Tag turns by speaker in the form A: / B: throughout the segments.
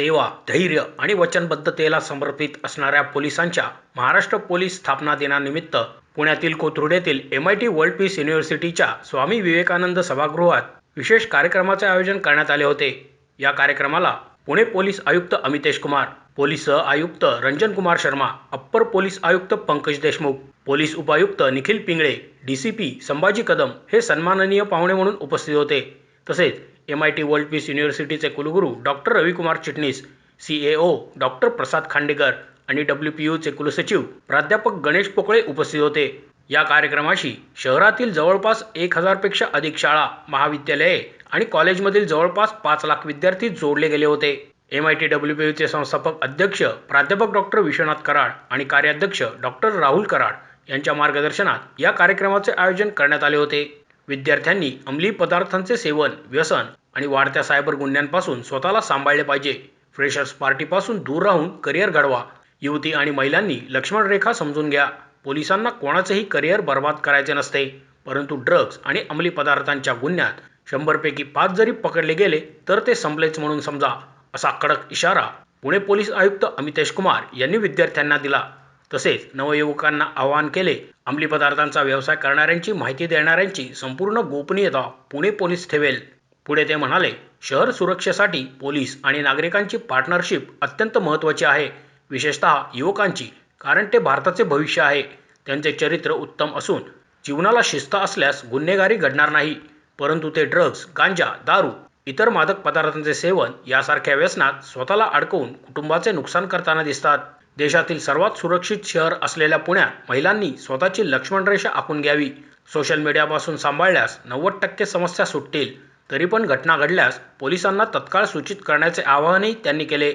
A: सेवा, धैर्य आणि वचनबद्धतेला समर्पित असणाऱ्या पोलिसांच्या महाराष्ट्र पोलीस स्थापना दिनानिमित्त पुण्यातील कोथरूड येथील MIT world peace युनिव्हर्सिटीच्या Swami Vivekananda सभागृहात विशेष कार्यक्रमाचे आयोजन करण्यात आले होते। या कार्यक्रमाला पुणे पोलीस आयुक्त अमितेश कुमार, पोलीस आयुक्त रंजन कुमार शर्मा, अप्पर पोलीस आयुक्त पंकज देशमुख, पोलीस उपायुक्त निखिल पिंगळे, DCP संभाजी कदम हे सन्माननीय पाहुणे म्हणून उपस्थित होते। तसेच MIT वर्ल्ड पीस युनिव्हर्सिटीचे कुलगुरू डॉक्टर रविकुमार चिटणीस, CAO डॉक्टर प्रसाद खांडेकर आणि WPUचे कुलसचिव प्राध्यापक गणेश पोकळे उपस्थित होते। या कार्यक्रमाशी शहरातील जवळपास 1000 पेक्षा अधिक शाळा, महाविद्यालये आणि कॉलेजमधील जवळपास 5 लाख विद्यार्थी जोडले गेले होते। MIT WPUचे संस्थापक अध्यक्ष प्राध्यापक डॉक्टर विश्वनाथ कराड आणि कार्याध्यक्ष डॉक्टर राहुल कराड यांच्या मार्गदर्शनात या कार्यक्रमाचे आयोजन करण्यात आले होते। विद्यार्थ्यांनी अंमली पदार्थांचे सेवन, व्यसन आणि वाढत्या सायबर गुन्ह्यांपासून स्वतःला सांभाळले पाहिजे। फ्रेशर्स पार्टीपासून दूर राहून करिअर घडवा। युवती आणि महिलांनी लक्ष्मण रेखा समजून घ्या। पोलिसांना कोणाचेही करिअर बर्बाद करायचे नसते, परंतु ड्रग्ज आणि अंमली पदार्थांच्या गुन्ह्यात 100 पैकी 5 जरी पकडले गेले तर ते संपलेच म्हणून समजा, असा कडक इशारा पुणे पोलीस आयुक्त अमितेश कुमार यांनी विद्यार्थ्यांना दिला। तसेच नवयुवकांना आवाहन केले, अंमली पदार्थांचा व्यवसाय करणाऱ्यांची माहिती देणाऱ्यांची संपूर्ण गोपनीयता पुणे पोलीस ठेवेल। पुढे ते म्हणाले, शहर सुरक्षेसाठी पोलीस आणि नागरिकांची पार्टनरशिप अत्यंत महत्त्वाची आहे, विशेषतः युवकांची, कारण ते भारताचे भविष्य आहे। त्यांचे चरित्र उत्तम असून जीवनाला शिस्त असल्यास गुन्हेगारी घडणार नाही, परंतु ते ड्रग्ज, गांजा, दारू, इतर मादक पदार्थांचे सेवन यासारख्या व्यसनात स्वतःला अडकवून कुटुंबाचे नुकसान करताना दिसतात। देशातील सर्वात सुरक्षित शहर असलेल्या पुण्यात महिलांनी स्वतःची लक्ष्मण रेषा आखून घ्यावी। सोशल मीडियापासून सांभाळल्यास 90% समस्या सुटतील। तरी पण घटना घडल्यास पोलिसांना तत्काळ सूचित करण्याचे आवाहनही त्यांनी केले।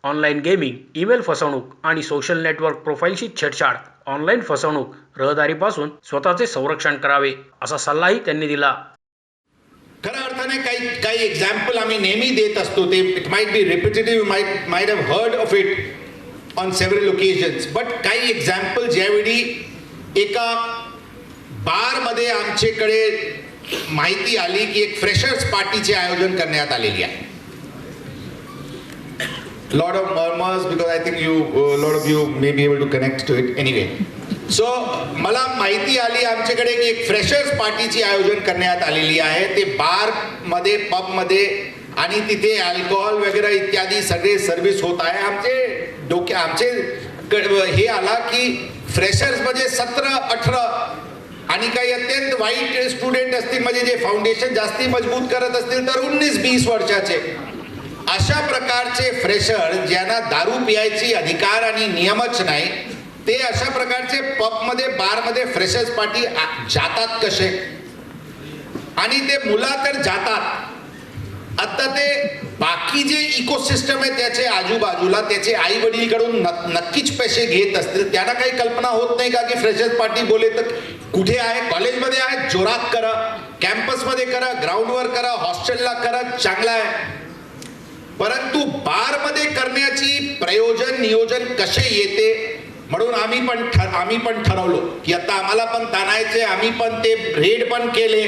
A: ऑनलाईन गेमिंग, ईमेल फसवणूक आणि सोशल नेटवर्क प्रोफाईलची छेडछाड, ऑनलाईन फसवणूक, रहदारीपासून स्वतःचे संरक्षण करावे, असा सल्लाही त्यांनी दिला।
B: खऱ्या अर्थाने काही एक्झाम्पल आम्ही नेहमी देत असतो, ते it might be repetitive, might have heard of it on several occasions, but काही एक्झाम्पल ज्यावेळी एका बारमध्ये आमच्याकडे माहिती आली की एक फ्रेशर्स पार्टीचे आयोजन करण्यात आलेली आहे। Lot of murmurs because I think lot of you may be able to connect to it anyway. So मला माहिती आली आमच्याकडे की एक फ्रेशर्स पार्टीची आयोजन करण्यात आलेली आहे, ते बारमध्ये, पबमध्ये, आणि तिथे अल्कोहोल वगैरे इत्यादी सगळे सर्व्हिस होत आहे। आमचे हे आला की फ्रेशर्स म्हणजे 17-18 आणि काही अत्यंत वाईट स्टुडंट असतील, म्हणजे जे फाउंडेशन जास्ती मजबूत करत असतील तर 19-20 वर्षाचे, अशा प्रकारचे फ्रेशर ज्यांना दारू पियायची अधिकार आणि नियमच नाही, ते अशा प्रकारचे पबमध्ये, बारमध्ये फ्रेशर्स पार्टी जातात कसे? आणि ते मुला तर जातात, आता ते बाकी जे इकोसिस्टम आहे त्याचे आजूबाजूला त्याचे आई वडीलकडून नक्कीच पैसे घेत असतील। त्यांना काही कल्पना होत नाही का की फ्रेशर्स पार्टी बोले तर कुठे आहे? कॉलेजमध्ये आहे, जोरात करा, कॅम्पसमध्ये करा, ग्राउंडवर करा, हॉस्टेलला करा, चांगला आहे। परंतु बारमध्ये करण्याची प्रयोजन नियोजन कसे येते? म्हणून आम्ही पण ठरवलो की आता आम्हाला पण ताणायचे, आम्ही पण ते रेड पण केले,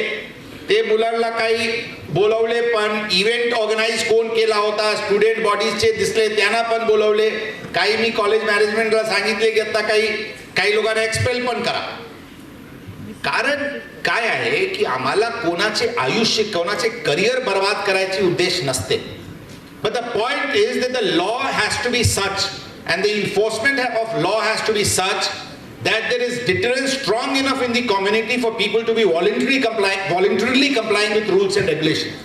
B: ते मुलांना काही बोलवले, पण इव्हेंट ऑर्गनाइज कोण केला होता, स्टुडंट बॉडीजचे दिसले त्यांना पण बोलवले, काही मी कॉलेज मॅनेजमेंटला सांगितले की आता काही लोकांना एक्सपेल पण करा। कारण काय आहे की आम्हाला कोणाचे आयुष्य, कोणाचे करिअर बर्बाद करायचे उद्देश नसते। But the point is that the law has to be such and the enforcement of law has to be such that there is deterrence strong enough in the community for people to be voluntarily complying with rules and regulations.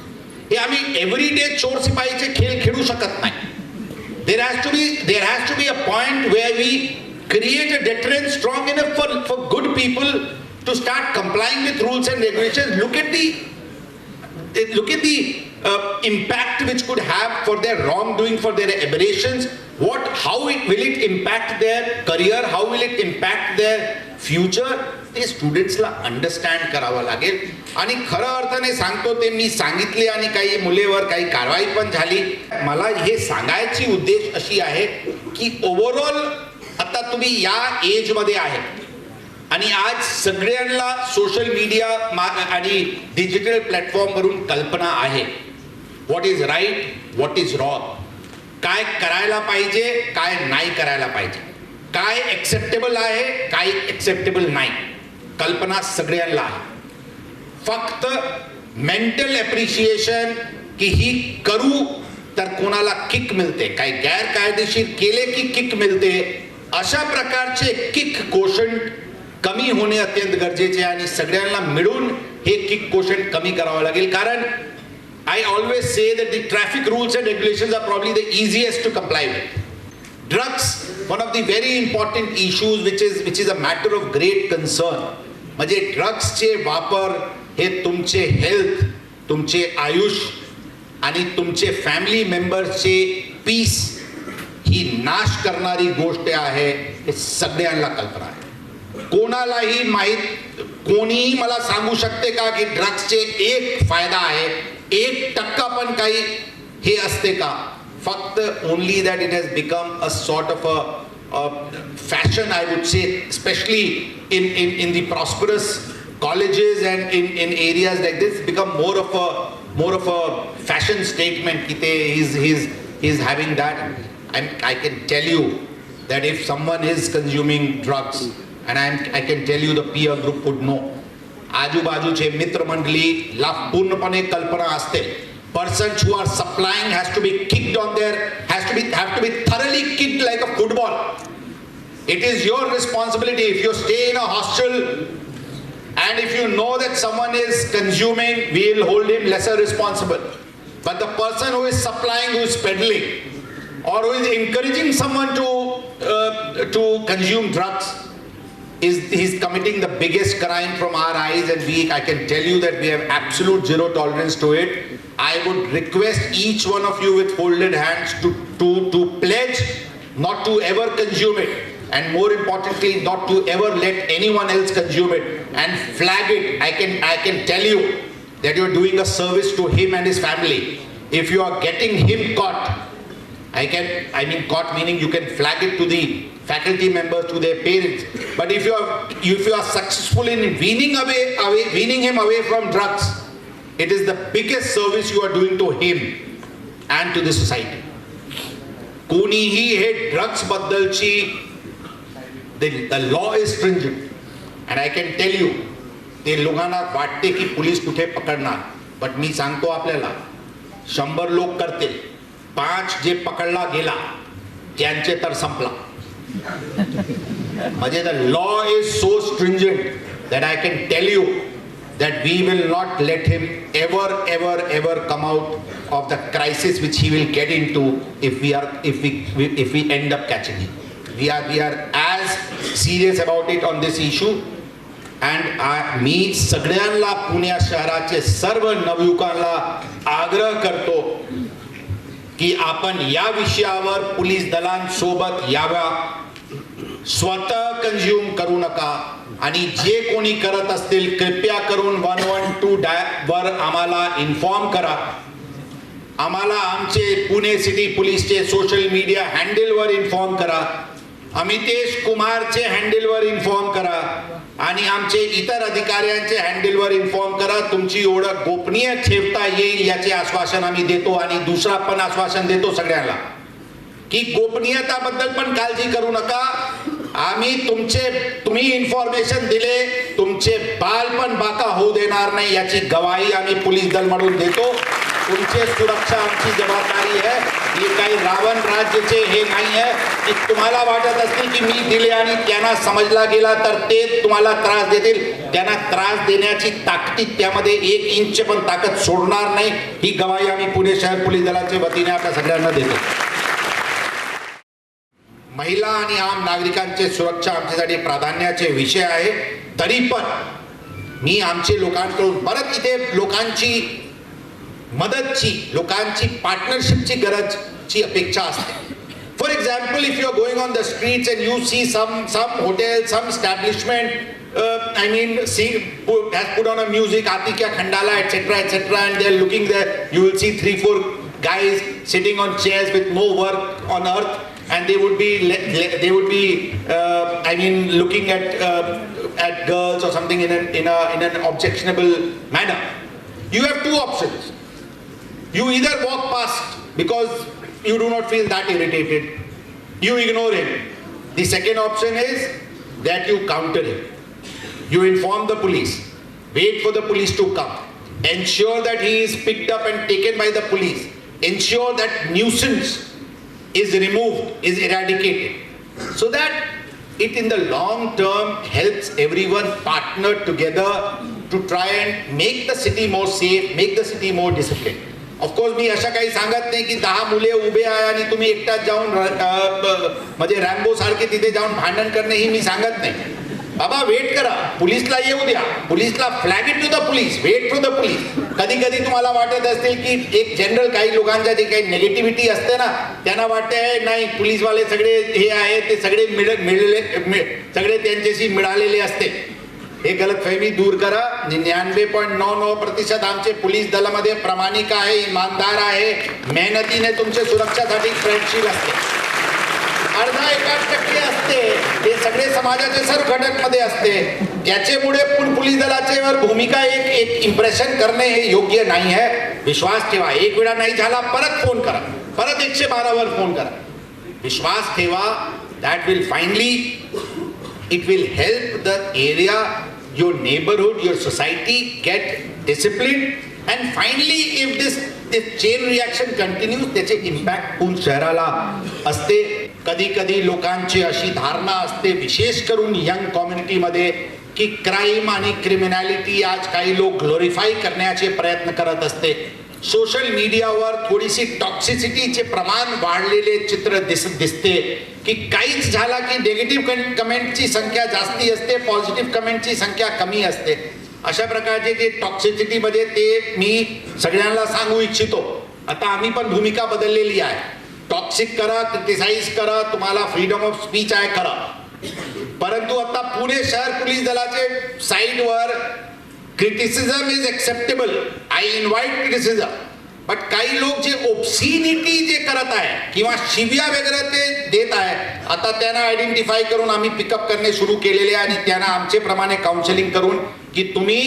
B: हे आम्ही everyday चोर सिपाहीचे खेळ खेळू शकत नाही। There has to be a point where we create a deterrence strong enough for good people to start complying with rules and regulations. Look at the impact which could have for their wrongdoing, for their aberrations. How will it impact their career? How will it impact their future? ते स्टुडंट्सला understand करावं लागेल। आणि खरं अर्थाने सांगतो, ते मी सांगितले आणि काही मुलेवर काही कारवाई पण झाली। मला हे सांगायची उद्देश अशी आहे की ओव्हरऑल आता तुम्ही या एजमध्ये आहे आणि आज सगळ्यांना सोशल मीडिया आणि डिजिटल प्लॅटफॉर्मवरून कल्पना आहे what is right, what is wrong. काय करायला पाहिजे, काय नाही करायला पाहिजे, काय एक्सेप्टेबल आहे, काय एक्सेप्टेबल नाही, कल्पना सगळ्यांना आहे. फक्त मेंटल एप्रिशिएशन की ही करू तर कोणाला किक मिळते, काही गैरकायदेशीर केले की किक मिळते, अशा प्रकारचे किक कोशंट कमी होणे अत्यंत गरजेचे आहे. आणि सगळ्यांना मिळून हे किक कोशंट कमी करावं लागेल. कारण I always say that the traffic rules and regulations are probably the easiest to comply with. Drugs, one of the very important issues which is a matter of great concern. म्हणजे ड्रग्सचे वापर हे तुमचे health, तुमचे आयुष आणि तुमचे family मेंबर्सचे piece ही नाश करणारी गोष्ट आहे. हे सगळ्यांना कल्पना आहे. कोणालाही माहीत, कोणीही मला सांगू शकते का की ड्रग्सचे एक फायदा आहे, 1% पण काही हे असते का? फक्त only that it has become a sort of a fashion, I would say, specially in the prosperous colleges and in areas like this, become more of a fashion statement ki he's having that. I can tell you that if someone is consuming drugs, and I can tell you the peer group would know, आजूबाजूचे मित्रमंडळीला पूर्णपणे कल्पना असते. Persons who are supplying has to be kicked on their, have to be thoroughly kicked like a football. It is your responsibility. If you stay in a hostel and if you know that someone is consuming, we will hold him lesser responsible. But the person who is supplying, who is peddling, or who is encouraging someone to consume drugs, he's committing the biggest crime from our eyes, and I can tell you that we have absolute zero tolerance to it. I would request each one of you with folded hands to pledge not to ever consume it, and more importantly not to ever let anyone else consume it, and flag it. I can tell you that you're doing a service to him and his family if you are getting him caught. I mean caught meaning you can flag it to the faculty members, to their parents. But if you are successful in weaning him away from drugs, it is the biggest service you are doing to him and to the society. कोणीही हे drugs बद्दलची, the law is stringent, and I can tell you, ते लोकांना वाटते की police कुठे पकडणार, but मी सांगतो आपल्याला 100 लोक करते, 5 जे पकडला गेला त्यांचे तर संपला. म्हणजे the law is so stringent that I can tell you that we will not let him ever come out of the crisis which he will get into if we end up catching him. We are as serious about it on this issue, and मी सगळ्यांना पुणे शहराचे सर्व नवयुवकांना आग्रह करतो की आपण या विषयावर police दलांसोबत याव्या. स्वतः कंझ्युम करू नका, आणि जे कोणी करत असतील कृपया करून 112 वर आम्हाला इन्फॉर्म करा. आम्हाला आमचे पुणे सिटी पोलीसचे सोशल मीडिया हँडलवर इन्फॉर्म करा, अमितेश कुमारचे हँडलवर इन्फॉर्म करा, आणि आमचे इतर अधिकाऱ्यांचे हँडलवर इन्फॉर्म करा. तुमची ओळख गोपनीय ठेवता येईल याचे आश्वासन आम्ही देतो. आणि दुसरा पण आश्वासन देतो सगळ्यांना की गोपनीयताबद्दल पण काळजी करू नका. आम्ही तुम्ही इन्फॉर्मेशन दिले, तुमचे बाल पण बाका होऊ देणार नाही याची गवाही आम्ही पोलीस दल म्हणून देतो. तुमची सुरक्षा आमची जबाबदारी आहे. हे काही रावण राज्याचे हे नाही आहे की तुम्हाला वाटत असतील की मी दिले आणि त्यांना समजला गेला तर ते तुम्हाला त्रास देतील. त्यांना त्रास देण्याची ताकद त्यामध्ये 1 इंच पण ताकद सोडणार नाही. ही गवाही आम्ही पुणे शहर पोलीस दलाच्या वतीने आपल्या सगळ्यांना देतो. महिला आणि आम नागरिकांची सुरक्षा आमच्यासाठी प्राधान्याचे विषय आहे. तरी पण मी आमचे लोकांकडून परत इथे लोकांची मदतची, लोकांची पार्टनरशिपची गरजची अपेक्षा असते. For example, if you are going on the streets and you see some hotel, some establishment, I mean, has put on a music, Aati Kya Khandala, etc., and they are looking there. You will see 3-4 guys sitting on chairs with no work on earth, and they would be I mean, looking at girls or something in an objectionable manner. You have 2 options. You either walk past, because you do not feel that irritated. You ignore him. The second option is that you counter him. You inform the police. Wait for the police to come. Ensure that he is picked up and taken by the police. Ensure that nuisance is removed, is eradicated. So that it in the long term helps everyone partner together to try and make the city more safe, make the city more disciplined. Of course मी अशा काही सांगत नाही की 10 मुले उभे आहे आणि तुम्ही एकटाच जाऊन म्हणजे रॅम्बो सारखे तिथे जाऊन भांडण करणे ही मी सांगत नाही. बाबा वेट करा, पोलिसला येऊ द्या, पोलिसला flag it to the police, wait for the police. कधी कधी तुम्हाला वाटत असेल की एक जनरल काही लोकांच्या जे काही निगेटिव्हिटी असते ना, त्यांना वाटते नाही पोलीसवाले सगळे हे आहे, ते सगळे सगळे त्यांच्याशी मिळालेले असते. हे गलतफहमी दूर करा. 99.99% आमचे पोलीस दलामध्ये प्रामाणिक आहे, इमानदार आहे, मेहनतीने तुमच्या सुरक्षासाठी प्रयत्नशील असते. अर्धा 1% असते ते सगळे समाजाचे सर्व घटकमध्ये असते. याच्यामुळे पोलीस दलाचे वर भूमिका एक इम्प्रेशन करणे हे योग्य नाही आहे. विश्वास ठेवा. एक वेळा नाही झाला परत फोन करा, परत 112 वर फोन करा. विश्वास ठेवा. That will finally it will help the area, your neighborhood, your society get disciplined and finally if this chain reaction continues त्याचे इम्पॅक्ट पूर्ण शहराला असते. कधी कधी लोकांची अशी धारणा असते विशेष करून यंग कम्युनिटीमध्ये की क्राईम आणि क्रिमिनॅलिटी आज काही लोक ग्लोरिफाय करण्याचे प्रयत्न करत असते. सोशल मीडियावर थोडीशी टॉक्सिसिटीचे प्रमाण वाढलेले चित्र दिसते की काहीच झाला की निगेटिव्ह कमेंटची संख्या जास्ती असते, पॉझिटिव्ह कमेंटची संख्या कमी असते. अशा प्रकारचे जे टॉक्सिसिटीमध्ये ते मी सगळ्यांना सांगू इच्छितो. आता आम्ही पण भूमिका बदललेली आहे. टॉक्सिक करा, क्रिटिसाइज करा, तुम्हाला फ्रीडम ऑफ स्पीच आहे करा, परंतु आता पुणे शहर पोलीस दलाचे साईडवर criticism is acceptable. I invite criticism. But काही लोक जे ओब्सिनिटी जे करत आहे किंवा शिव्या वगैरे ते देत आहे, आता त्यांना आयडेंटिफाय करून आम्ही पिकअप करणे सुरू केलेले आहे आणि त्यांना आमचे प्रमाणे काउन्सिलिंग करून की तुम्ही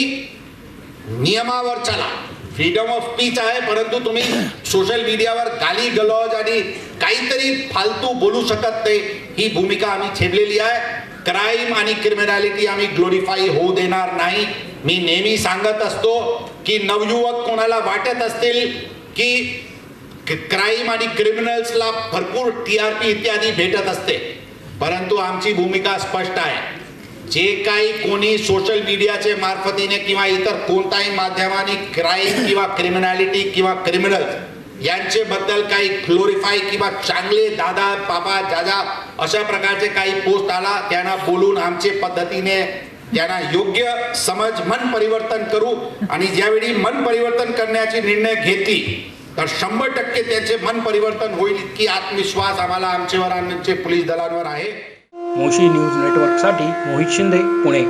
B: नियमावर चला. फ्रीडम ऑफ स्पीच आहे, परंतु तुम्ही सोशल मीडियावर गाली गलौज आणि काहीतरी फालतू बोलू शकत नाही. ही भूमिका आम्ही छेडलेली आहे. क्राईम आणि क्रिमिनॅलिटी आम्ही ग्लोरिफाय होऊ देणार नाही. मी नेहमी सांगत असतो की नवयुवक कोणाला वाटत असतील की क्राईम आणि क्रिमिनल्सला भरपूर TRP इत्यादी भेटत असते, परंतु आमची भूमिका स्पष्ट आहे. जे काही कोणी सोशल मीडियाचे मार्फतीने किंवा इतर कोणत्याही माध्यमाने क्राईम किंवा क्रिमिनॅलिटी किंवा क्रिमिनल्स यांचे बद्दल काही ग्लोरिफाय किंवा चांगले दादा बाबा जाजा अशा प्रकारचे काही पोस्ट आला, त्यांना बोलून आमचे पद्धतीने त्यांना योग्य समज मन परिवर्तन करू. आणि ज्यावेळी मन परिवर्तन करण्याची निर्णय घेतली तर 100% त्यांचे मन परिवर्तन होईल इतकी आत्मविश्वास आम्हाला आमच्यावर आमचे पोलीस दलांवर आहे.
A: मोशी न्यूज नेटवर्कसाठी मोहित शिंदे, पुणे.